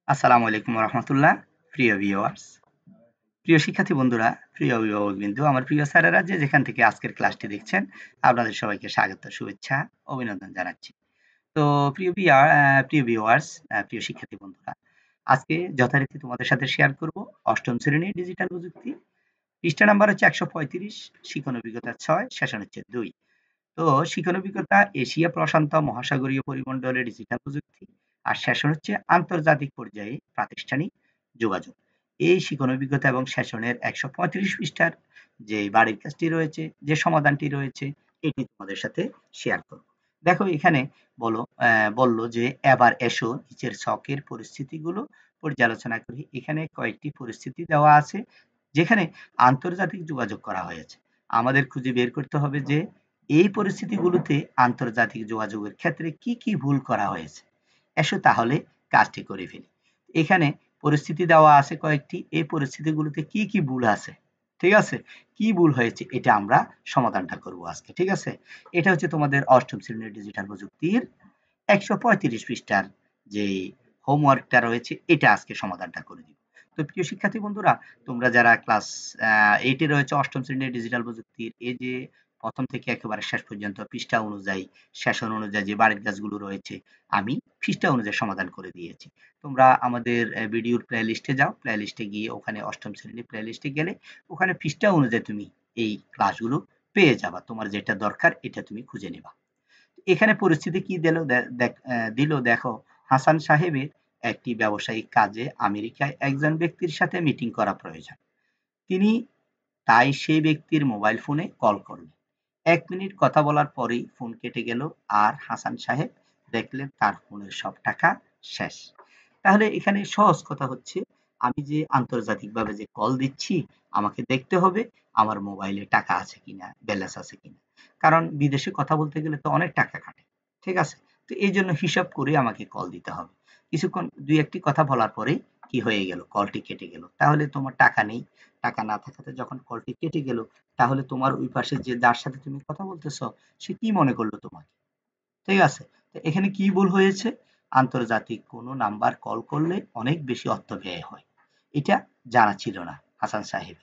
আসসালামু আলাইকুম রহমতুল্লাহ। প্রিয় ভিউয়ার্স, প্রিয় শিক্ষার্থী বন্ধুরা, প্রিয় অভিভাবকবৃন্দ, আমার প্রিয় স্যারেরা যে যেখান থেকে আজকের ক্লাসটি দেখছেন, আপনাদের সবাইকে স্বাগত, শুভেচ্ছা, অভিনন্দন জানাচ্ছি। তো প্রিয় ভিউয়ার্স, প্রিয় শিক্ষার্থী বন্ধুরা, আজকে যথারীতি তোমাদের সাথে শেয়ার করব অষ্টম শ্রেণীর ডিজিটাল প্রযুক্তি। পৃষ্ঠা নাম্বার হচ্ছে 135, শিখন অভিজ্ঞতা 6, সেশন হচ্ছে 2। তো শিখন অভিজ্ঞতা এশিয়া প্রশান্ত মহাসাগরীয় পরিমণ্ডলে ডিজিটাল প্রযুক্তি, আর সেশন হচ্ছে আন্তর্জাতিক পর্যায়ে প্রাতিষ্ঠানিক যোগাযোগ। এই শিখন অভিজ্ঞতা এবং সেশনের 135 পৃষ্ঠার যে বাড়ির কাজটি রয়েছে, যে সমাধানটি রয়েছে, এটি তোমাদের সাথে শেয়ার করব। দেখো এখানে বলল যে এবার এসো নিচের ছকের পরিস্থিতিগুলো পর্যালোচনা করি। এখানে কয়েকটি পরিস্থিতি দেওয়া আছে যেখানে আন্তর্জাতিক যোগাযোগ করা হয়েছে। আমাদের খুঁজে বের করতে হবে যে এই পরিস্থিতিগুলোতে আন্তর্জাতিক যোগাযোগের ক্ষেত্রে কি কি ভুল করা হয়েছে। এসো তাহলে কাজটি করে ফেলি। এখানে পরিস্থিতি দেওয়া আছে কয়েকটি, এই পরিস্থিতিগুলোতে কি কি ভুল আছে, ঠিক আছে, কি ভুল হয়েছে এটা আমরা সমাধানটা করব আজকে, ঠিক আছে। এটা হচ্ছে তোমাদের অষ্টম শ্রেণীর ডিজিটাল প্রযুক্তির 135 পৃষ্ঠার যে হোমওয়ার্কটা রয়েছে, এটা আজকে সমাধানটা করে দিব। তো প্রিয় শিক্ষার্থী বন্ধুরা, তোমরা যারা ক্লাস 8 এ রয়েছে অষ্টম শ্রেণীর ডিজিটাল প্রযুক্তির, এই যে প্রথম থেকে একেবারে শেষ পর্যন্ত পৃষ্ঠা অনুযায়ী, সেশন অনুযায়ী যে বাড়ির কাজগুলো রয়েছে, আমি পৃষ্ঠা অনুযায়ী সমাধান করে দিয়েছি। তোমরা আমাদের ভিডিওর প্লে লিস্টে যাও, প্লে লিস্টে গিয়ে ওখানে অষ্টম শ্রেণীর প্লে লিস্টে গেলে ওখানে পৃষ্ঠা অনুযায়ী তুমি এই ক্লাসগুলো পেয়ে যাবা। তোমার যেটা দরকার এটা তুমি খুঁজে নেবা। এখানে পরিস্থিতি কি দিল দেখো। হাসান সাহেবের একটি ব্যবসায়িক কাজে আমেরিকায় একজন ব্যক্তির সাথে মিটিং করা প্রয়োজন। তিনি তাই সেই ব্যক্তির মোবাইল ফোনে কল করলেন। 1 মিনিট কথা বলার পরেই ফোন কেটে গেল, আর হাসান সাহেব দেখলেন তার ফোনের সব টাকা শেষ। তাহলে এখানে সহজ কথা হচ্ছে, আমি যে আন্তর্জাতিকভাবে যে কল দিচ্ছি, আমাকে দেখতে হবে আমার মোবাইলে টাকা আছে কিনা, ব্যালেন্স আছে কিনা। কারণ বিদেশে কথা বলতে গেলে তো অনেক টাকা কাটে, ঠিক আছে। তো এই জন্য হিসাব করে আমাকে কল দিতে হবে। কিছুক্ষণ দুই একটি কথা বলার পরেই কি হয়ে গেল, কলটি কেটে গেল। তাহলে তোমার টাকা নেই, টাকা না থাকাতে যখন কলটি কেটে গেল, তাহলে তোমার ওই পাশে যে যার সাথে তুমি কথা বলতেছ, সে কি মনে করলো তোমাকে, ঠিক আছে। তো এখানে কি ভুল হয়েছে, আন্তর্জাতিক কোনো নাম্বার কল করলে অনেক বেশি অর্থ ব্যয় হয়, এটা জানা ছিল না হাসান সাহেব।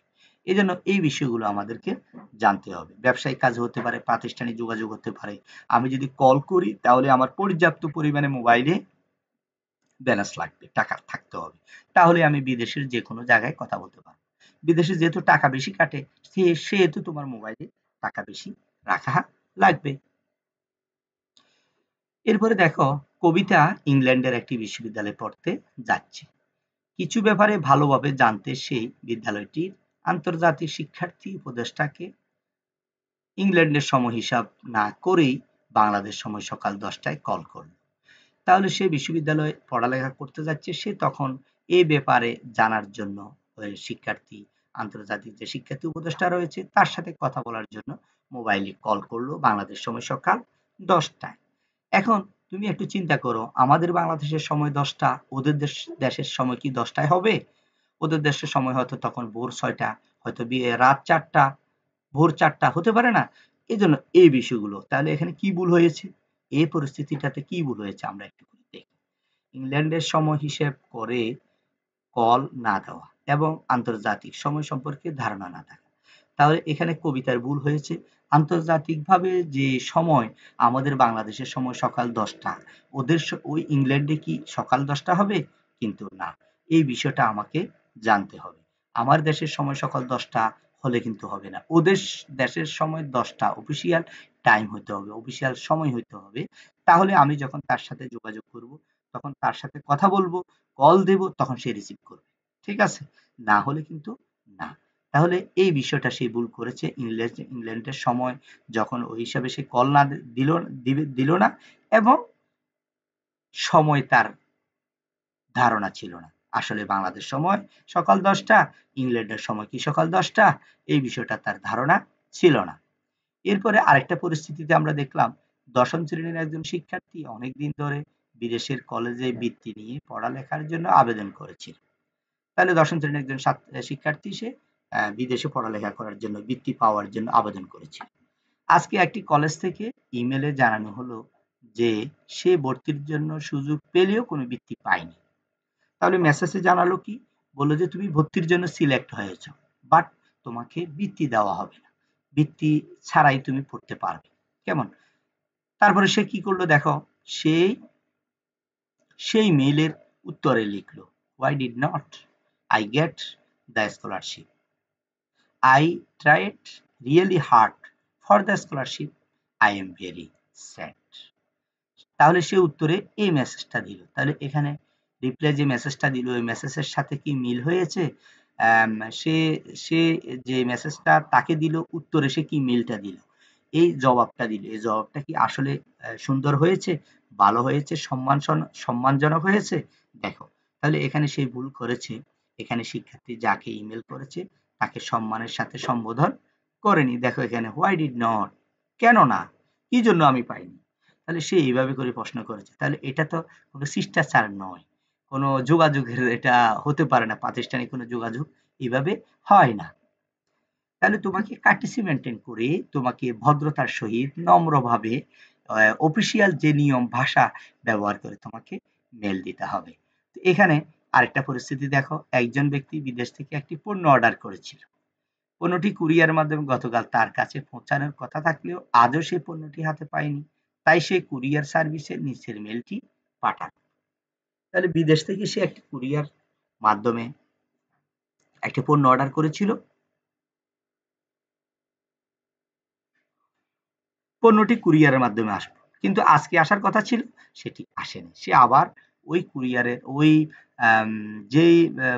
এই জন্য এই বিষয়গুলো আমাদেরকে জানতে হবে। ব্যবসায়িক কাজ হতে পারে, প্রাতিষ্ঠানিক যোগাযোগ হতে পারে। আমি যদি কল করি তাহলে আমার পর্যাপ্ত পরিমাণে মোবাইলে ব্যালেন্স লাগবে, টাকা থাকতে হবে। তাহলে আমি বিদেশের যে কোনো জায়গায় কথা বলতে পারবো। বিদেশে যেহেতু টাকা বেশি কাটে, সেহেতু তোমার মোবাইলে টাকা বেশি রাখা লাগবে। এরপরে দেখো, কবিতা ইংল্যান্ডের একটি বিশ্ববিদ্যালয়ে পড়তে যাচ্ছে। কিছু ব্যাপারে ভালোভাবে জানতে সেই বিদ্যালয়টির আন্তর্জাতিক শিক্ষার্থী উপদেষ্টাকে ইংল্যান্ডের সময় হিসাব না করেই বাংলাদেশ সময় সকাল 10টায় কল করল। তাহলে সে বিশ্ববিদ্যালয়ে পড়ালেখা করতে যাচ্ছে, সে তখন এ ব্যাপারে জানার জন্য শিক্ষার্থী, আন্তর্জাতিক যে শিক্ষার্থী উপদেষ্টা রয়েছে তার সাথে কথা বলার জন্য মোবাইলে কল করলো বাংলাদেশ সময় সকাল 10টায়। এখন তুমি একটু চিন্তা করো, আমাদের বাংলাদেশের সময় 10টা, ওদের দেশের সময় কি 10টায় হবে? ওদের দেশের সময় হয়তো তখন ভোর 6টা, হয়তো রাত 4টা, ভোর 4টা হতে পারে না? এজন্য এই বিষয়গুলো। তাহলে এখানে কি ভুল হয়েছে? এই পরিস্থিতিটাতে কি ভুল হয়েছে আমরা একটু দেখি। ইংল্যান্ডের সময় হিসেব করে কল না দেওয়া এবং আন্তর্জাতিক সময় সম্পর্কে ধারণা না থাকা। তাহলে এখানে কবিতার ভুল হয়েছে। আন্তর্জাতিকভাবে যে সময়, আমাদের বাংলাদেশের সময় সকাল 10টা, ওদের ওই ইংল্যান্ডে কি সকাল 10টা হবে? কিন্তু না। এই বিষয়টা আমাকে জানতে হবে। আমার দেশের সময় সকাল 10টা হলে কিন্তু হবে না। ওদের দেশের সময় 10টা, অফিসিয়াল টাইম হতে হবে, অফিসিয়াল সময় হইতে হবে। তাহলে আমি যখন তার সাথে যোগাযোগ করব, তখন তার সাথে কথা বলবো, কল দেব, তখন সে রিসিভ করবে। ঠিক আছে? না হলে কিন্তু না। তাহলে এই বিষয়টা সে ভুল করেছে। ইংল্যান্ডের সময় যখন ওই হিসাবে সে কল না দিল না, এবং সময় তার ধারণা ছিল না। আসলে বাংলাদেশ সময় সকাল 10টা, ইংল্যান্ডের সময় কি সকাল 10টা, এই বিষয়টা তার ধারণা ছিল না। এরপরে আরেকটা পরিস্থিতিতে আমরা দেখলাম, দশম শ্রেণীর একজন শিক্ষার্থী অনেকদিন ধরে বিদেশের কলেজে বৃত্তি নিয়ে পড়ালেখার জন্য আবেদন করেছিল। তাহলে দশম শ্রেণীর একজন শিক্ষার্থী, সে বিদেশে পড়ালেখা করার জন্য, বৃত্তি পাওয়ার জন্য আবেদন করেছিল। আজকে একটি কলেজ থেকে ইমেলে জানানো হলো যে সে ভর্তির জন্য সুযোগ পেলেও কোনো বৃত্তি পায়নি। তাহলে মেসেজে জানালো কি, বললো যে তুমি ভর্তির জন্য সিলেক্ট হয়েছ, বাট তোমাকে বৃত্তি দেওয়া হবে না, বৃত্তি ছাড়াই তুমি পড়তে পারবে। কেমন? তারপরে সে কি করলো দেখো, সেই মেইলের উত্তরে লিখলো, why did not I get the scholarship? I tried really hard for the scholarship. I am very sad. তাহলে সে উত্তরে এই মেসেজটা দিল। তাহলে এখানে রিপ্লাই যে মেসেজটা দিল, ওই মেসেজের সাথে কি মিল হয়েছে? সে সে যে মেসেজটা তাকে দিল, উত্তরে সে কি মিলটা দিল, এই জবাবটা দিল, এই জবাবটা কি আসলে সুন্দর হয়েছে, ভালো হয়েছে, সম্মানজনক হয়েছে? দেখো, তাহলে এখানে সে ভুল করেছে। এখানে শিক্ষার্থী যাকে ইমেল করেছে তাকে সম্মানের সাথে সম্বোধন করেনি। দেখো এখানে হোয়াই ডিড নট, কেন না, কি জন্য আমি পাইনি। তাহলে সে এইভাবে করে প্রশ্ন করেছে। তাহলে এটা তো কোনো শিষ্টাচার নয়, কোনো যোগাযোগের এটা হতে পারে না, প্রাতিষ্ঠানিক কোনো যোগাযোগ এভাবে হয় না। তাহলে তোমাকে কার্টেসি মেনটেন করে, তোমাকে ভদ্রতার সহিত নম্রভাবে অফিসিয়াল যে নিয়ম ভাষা ব্যবহার করে তোমাকে মেল দিতে হবে। তো এখানে আরেকটা পরিস্থিতি দেখো, একজন ব্যক্তি বিদেশ থেকে একটি পণ্য অর্ডার করেছিল। পণ্যটি কুরিয়ার মাধ্যমে গতকাল তার কাছে পৌঁছানোর কথা থাকলেও আজও সে পণ্যটি হাতে পায়নি। তাই সে কুরিয়ার সার্ভিসের নিচের মেলটি পাঠান। তাহলে বিদেশ থেকে সে একটি কুরিয়ার মাধ্যমে একটি পণ্য অর্ডার করেছিল। পণ্যটি কুরিয়ারের মাধ্যমে আসবে, কিন্তু আজকে আসার কথা ছিল, সেটি আসেনি। সে আবার ওই কুরিয়ারের ওই যেই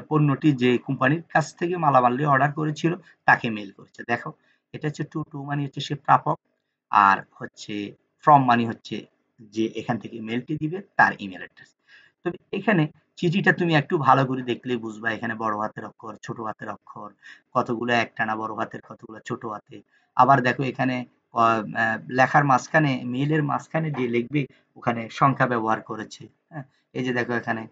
পণ্যটি যে কোম্পানির কাছ থেকে মালামালটি অর্ডার করেছিল তাকে মেল করেছে। দেখো, এটা হচ্ছে টু মানে হচ্ছে সে প্রাপক, আর হচ্ছে ফ্রম মানে হচ্ছে যে এখান থেকে মেলটি দিবে তার ইমেল অ্যাড্রেস। তবে এখানে চিঠিটা তুমি একটু ভালো করে দেখলেই বুঝবা, এখানে বড় হাতের অক্ষর, ছোট হাতের অক্ষর, কতগুলো একটানা বড় হাতের, কতগুলো ছোট হাতে। আবার দেখো এখানে লেখার মাঝখানে, মেইলের মাঝখানে যে লিখবে ওখানে সংখ্যা ব্যবহার করেছে। হ্যাঁ, এই যে দেখো এখানে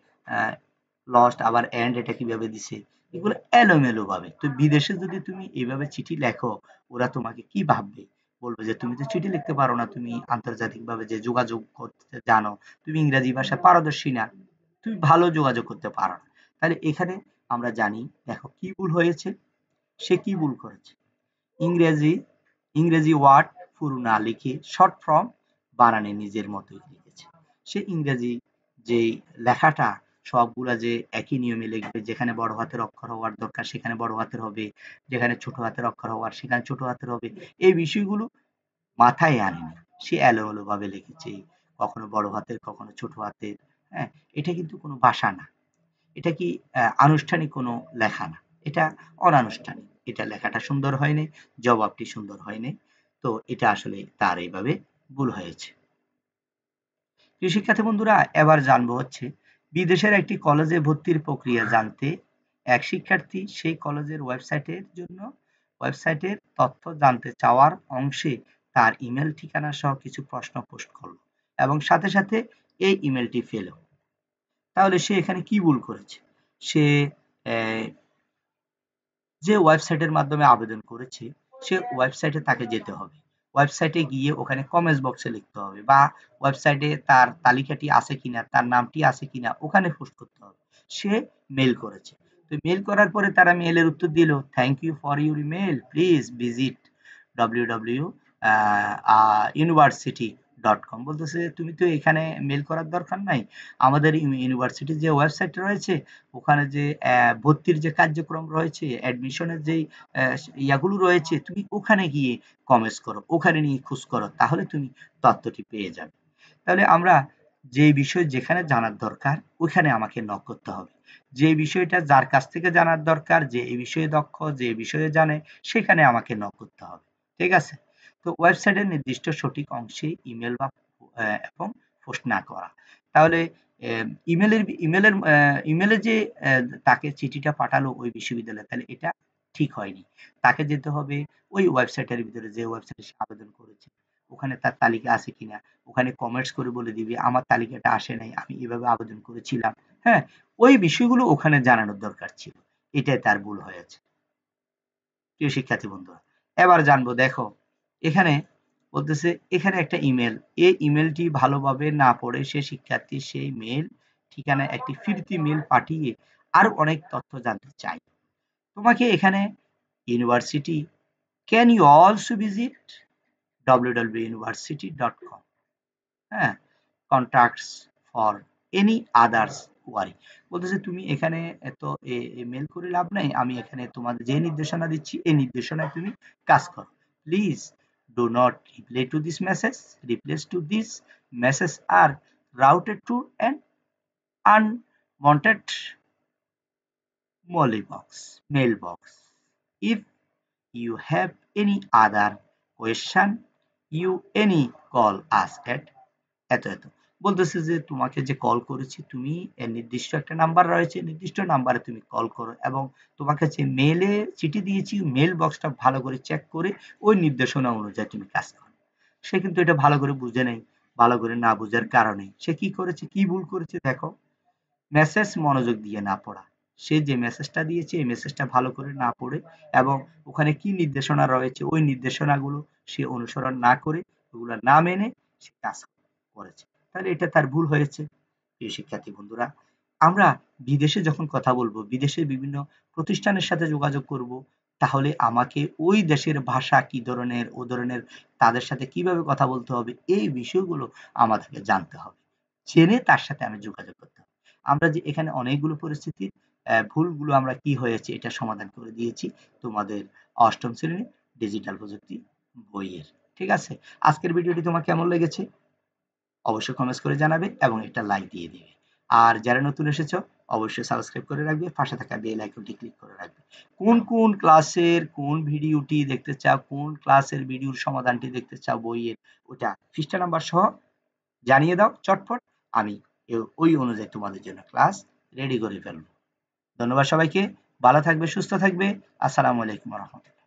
লস্ট, আবার এন্ড, এটা কিভাবে দিছে, এগুলো এলোমেলো ভাবে। তো বিদেশে যদি তুমি এইভাবে চিঠি লেখো, ওরা তোমাকে কি ভাববে? বলবে যে তুমি তো চিঠি লিখতে পারো না, তুমি আন্তর্জাতিক ভাবে যে যোগাযোগ করতে জানো, তুমি ইংরেজি ভাষা পারদর্শী না, তুমি ভালো যোগাযোগ করতে পারো না। তাহলে এখানে আমরা জানি, দেখো কি ভুল হয়েছে, সে কি ভুল করেছে, ইংরেজি ইংরেজি ওয়ার্ড পুরো না লিখে শর্ট ফর্ম বানানে নিজের মতোই লিখেছে। সে ইংরেজি যেই লেখাটা সবগুলা যে একই নিয়মে লিখবে, যেখানে বড় হাতের অক্ষর হওয়ার দরকার সেখানে বড় হাতের হবে, যেখানে ছোট হাতের অক্ষর হওয়ার সেখানে ছোট হাতের হবে, এই বিষয়গুলো মাথায় আনেনি। সে এলোমেলো ভাবে লিখেছে, কখনো বড় হাতের কখনো ছোট হাতের। হ্যাঁ, এটা কিন্তু কোনো ভাষা না, এটা কি আনুষ্ঠানিক কোনো লেখা না, এটা অনানুষ্ঠানিক। এটা লেখাটা সুন্দর হয়নি, জবাবটি সুন্দর হয়নি। তো এটা আসলে তার এইভাবে ভুল হয়েছে। প্রিয় শিক্ষার্থী বন্ধুরা, এবার জানবো হচ্ছে বিদেশের একটি কলেজে ভর্তির প্রক্রিয়া জানতে এক শিক্ষার্থী সেই কলেজের ওয়েবসাইটের তথ্য জানতে চাওয়ার অংশে তার ইমেল ঠিকানা সহ কিছু প্রশ্ন পোস্ট করলো এবং সাথে সাথে এই ইমেলটি পেল। তাহলে সে এখানে কি ভুল করেছে? সে যে ওয়েবসাইটের মাধ্যমে আবেদন করেছে সে ওয়েবসাইটে তাকে যেতে হবে। ওয়েবসাইটে গিয়ে ওখানে কমেন্টস বক্সে লিখতে হবে, বা ওয়েবসাইটে তার তালিকাটি আছে কিনা, তার নামটি আছে কিনা ওখানে পোস্ট করতে হবে। সে মেল করেছে। তো মেল করার পরে তারা মেলের উত্তর দিল, thank you for your email, please visit www university.com। বলতেছে তুমি তো এখানে মেল করার দরকার নাই, আমাদের ইউনিভার্সিটির যে ওয়েবসাইট রয়েছে ওখানে যে ভর্তির যে কার্যক্রম রয়েছে, অ্যাডমিশনের যেই ইয়াগুলো রয়েছে, তুমি ওখানে গিয়ে কমেন্টস করো, ওখানে নিয়ে খোঁজ করো, তাহলে তুমি তথ্যটি পেয়ে যাবে। তাহলে আমরা যে বিষয় যেখানে জানার দরকার ওখানে আমাকে নক করতে হবে। যে বিষয়টা যার কাছ থেকে জানার দরকার, যে এই বিষয়ে দক্ষ, যে এই বিষয়ে জানে, সেখানে আমাকে নক করতে হবে। ঠিক আছে? তো ওয়েবসাইটের নির্দিষ্ট সঠিক অংশে ইমেল বা এবং পোস্ট না করা। তাহলে ইমেলে যে তাকে চিঠিটা পাঠালো ওই বিশ্ববিদ্যালয়ে, তাহলে এটা ঠিক হয়নি। তাকে যেতে হবে ওই ওয়েবসাইটের ভিতরে, যে ওয়েবসাইটে সে আবেদন করেছে ওখানে তার তালিকা আছে কিনা, ওখানে কমেন্টস করে বলে দিবে আমার তালিকাটা আসে নাই, আমি এভাবে আবেদন করেছিলাম। হ্যাঁ, ওই বিষয়গুলো ওখানে জানানোর দরকার ছিল। এটাই তার ভুল হয়েছে। প্রিয় শিক্ষার্থী বন্ধুরা, এবার জানবো, দেখো এখানে বলতেছে এখানে একটা ইমেল, এই ইমেলটি ভালোভাবে না পড়ে সে শিক্ষার্থী সেই মেল ঠিকানায় একটি ফিরতি মেল পাঠিয়ে আরো অনেক তথ্য জানতে চাই। তোমাকে এখানে university can you also visit www.university.com, হ্যাঁ, contacts for any others query. বলতেছে তুমি এখানে এত মেল করে লাভ নাই, আমি এখানে তোমাদের যে নির্দেশনা দিচ্ছি এই নির্দেশনায় তুমি কাজ করো। Please do not reply to this message, replace to this message আর routed to an unwanted mailbox. If you have any other question, you any call us at এত এত। বলতেছে যে তোমাকে যে কল করেছি তুমি এর নির্দিষ্ট একটা নাম্বার রয়েছে, নির্দিষ্ট নাম্বারে তুমি কল করো এবং তোমাকে যে মেলে চিঠি দিয়েছি মেল বক্সটা ভালো করে চেক করে ওই নির্দেশনা অনুযায়ী তুমি কাজ করো। সে কিন্তু এটা ভালো করে বুঝে নেই। ভালো করে না বুঝার কারণে সে কি করেছে, কি ভুল করেছে দেখো। মেসেজ মনোযোগ দিয়ে না পড়া। সে যে মেসেজটা দিয়েছে এই মেসেজটা ভালো করে না পড়ে এবং ওখানে কি নির্দেশনা রয়েছে ওই নির্দেশনাগুলো সে অনুসরণ না করে ওগুলো না মেনে সে কাজ করেছে। তাহলে এটা তার ভুল হয়েছে। প্রিয় শিক্ষার্থী বন্ধুরা, আমরা বিদেশে যখন কথা বলবো, বিদেশের বিভিন্ন প্রতিষ্ঠানের সাথে যোগাযোগ করব, তাহলে আমাকে ওই দেশের ভাষা কি ধরনের, ও ধরনের তাদের সাথে কিভাবে কথা বলতে হবে এই বিষয়গুলো আমাদেরকে জানতে হবে। জেনে তার সাথে আমি যোগাযোগ করতে হবে। আমরা যে এখানে অনেকগুলো পরিস্থিতির ভুলগুলো আমরা কি হয়েছে এটা সমাধান করে দিয়েছি তোমাদের ৮ম শ্রেণীর ডিজিটাল প্রযুক্তি বইয়ের। ঠিক আছে? আজকের ভিডিওটি তোমার কেমন লেগেছে? অবশ্যই কমেন্টস করে জানাবে এবং একটা লাইক দিয়ে দিবে। আর যারা নতুন এসেছো অবশ্যই সাবস্ক্রাইব করে রাখবে, পাশে থাকা বেল আইকনটি ক্লিক করে রাখবে। কোন কোন ক্লাসের কোন ভিডিওটি দেখতে চাও, কোন ক্লাসের ভিডিওর সমাধানটি দেখতে চাও বইয়ের, ওটা পৃষ্ঠা নাম্বার সহ জানিয়ে দাও চটপট। আমি ওই অনুযায়ী তোমাদের জন্য ক্লাস রেডি করে ফেলবো। ধন্যবাদ সবাইকে। ভালো থাকবে, সুস্থ থাকবে। আসসালামু আলাইকুম ওয়া রাহমাতুল্লাহ।